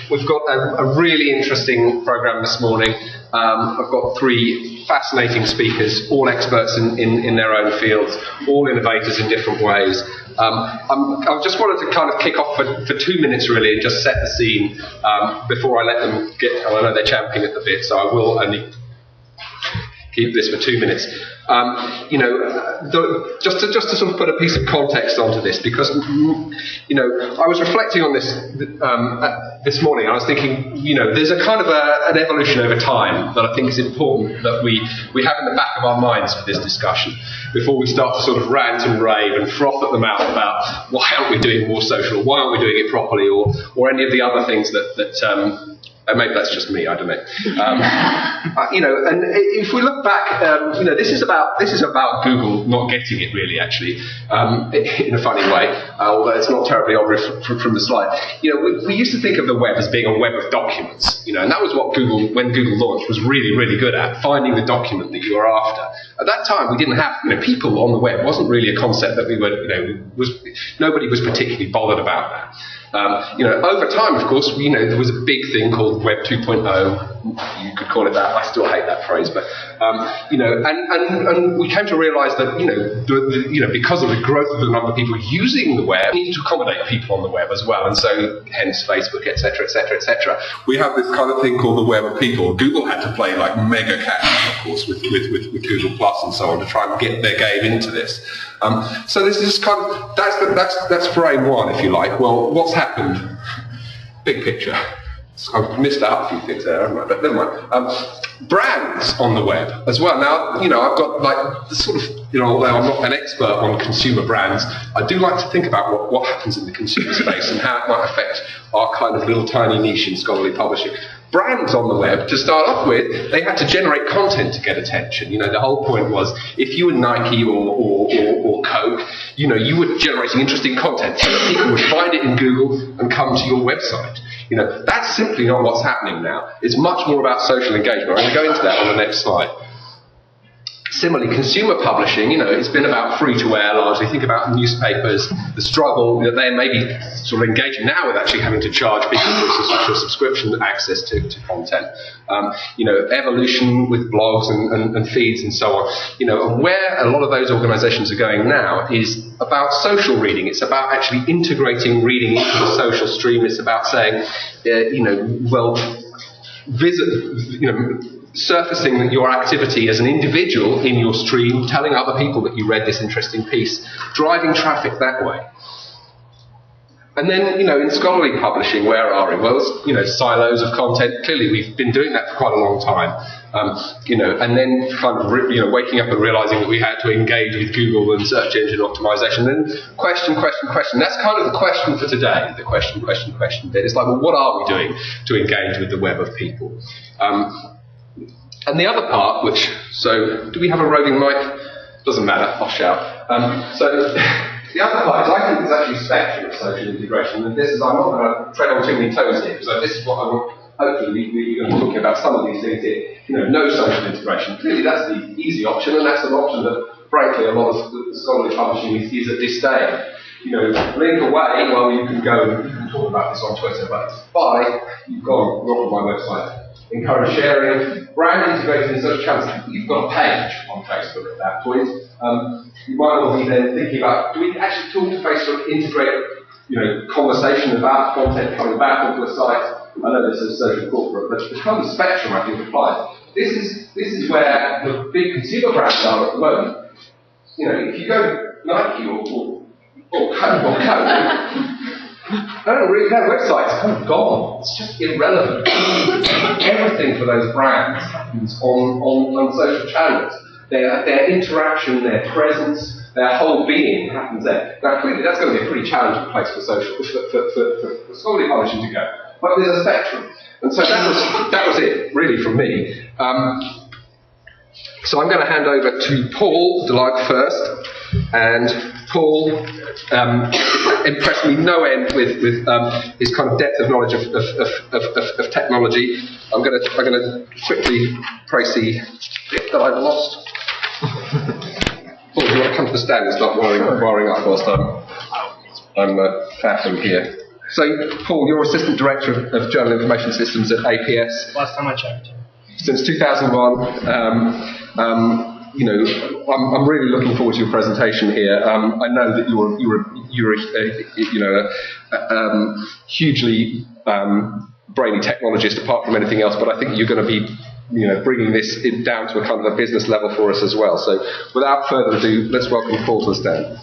We've got a really interesting programme this morning. I've got three fascinating speakers, all experts in their own fields, all innovators in different ways. I just wanted to kind of kick off for 2 minutes really and just set the scene before I let them get, I know they're champing at the bit, so I will only keep this for 2 minutes. Just to sort of put a piece of context onto this, because I was reflecting on this this morning. I was thinking, there's a kind of an evolution over time that I think is important that we have in the back of our minds for this discussion before we start to sort of rant and rave and froth at the mouth about why aren't we doing more social, why aren't we doing it properly, or any of the other things that maybe that's just me, I don't know. And if we look back, this is about Google not getting it really, actually, in a funny way, although it's not terribly obvious from the slide. We used to think of the web as being a web of documents, and that was what Google, when Google launched, was really, really good at, finding the document that you were after. At that time, we didn't have, people on the web. It wasn't really a concept that we were, nobody was particularly bothered about that. Over time, of course, there was a big thing called Web 2.0. You could call it that. I still hate that phrase, but and we came to realise that because of the growth of the number of people using the web, we need to accommodate people on the web as well, and so hence Facebook, etc., etc., etc. We have this kind of thing called the web of people. Google had to play like mega catch, of course, with Google Plus and so on to try and get their game into this. So this is kind of that's frame one, if you like. Well, what's happened? Big picture. I've missed out a few things there, haven't I? But never mind. Brands on the web as well. Now, I've got like the sort of, although I'm not an expert on consumer brands, I do like to think about what happens in the consumer space and how it might affect our kind of little tiny niche in scholarly publishing. Brands on the web, to start off with, they had to generate content to get attention. The whole point was, if you were Nike or Coke, you were generating interesting content so that people would find it in Google and come to your website. That's simply not what's happening now. It's much more about social engagement. I'm going to go into that on the next slide. Similarly, consumer publishing, it's been about free-to-air largely. Think about newspapers, the struggle that they may be sort of engaging now with actually having to charge people for subscription access to content. Evolution with blogs and feeds and so on. And where a lot of those organisations are going now is about social reading. It's about actually integrating reading into the social stream. It's about saying, surfacing your activity as an individual in your stream, telling other people that you read this interesting piece, driving traffic that way. And then, in scholarly publishing, where are we? Well, silos of content. Clearly, we've been doing that for quite a long time. And then kind of, waking up and realising that we had to engage with Google and search engine optimization. And then question. That's kind of the question for today. The question bit. It's like, well, what are we doing to engage with the web of people? And the other part, do we have a roving mic? Doesn't matter, I'll shout. The other part is, I think there's actually a spectrum of social integration, and I'm not going to tread on too many toes here, because this is what I want. Hopefully, we're going to be talking about some of these things here. No social integration. Clearly, that's the easy option, and that's an option that, frankly, a lot of scholarly publishing is at disdain. Link away, well, you can go and you can talk about this on Twitter, but bye, you've gone, not on my website. Encourage sharing, brand integrated in such channels. You've got a page on Facebook at that point. You might well be then thinking about, do we actually talk to Facebook, integrate, conversation about content coming back onto a site? I know this is social corporate, but the kind of spectrum I think applies. This is where the big consumer brands are at the moment. If you go to Nike or Coke, their website's kind of gone. It's just irrelevant. Everything for those brands happens on social channels. Their interaction, their presence, their whole being happens there. Now, clearly, that's going to be a pretty challenging place for scholarly publishing to go. But there's a spectrum, and so that was it, really, from me. So I'm going to hand over to Paul Delight first, and Paul impressed me no end with his kind of depth of knowledge of technology. I'm going to quickly praise the bit that I've lost. Paul, do you want to come to the stand and start wiring up whilst I'm faffing here? So, Paul, you're Assistant Director of Journal Information Systems at APS. Last time I checked. Since 2001. I'm really looking forward to your presentation here. I know that you're a hugely brainy technologist, apart from anything else, but I think you're going to be bringing this down to a kind of a business level for us as well. So, without further ado, let's welcome Paul to the stand.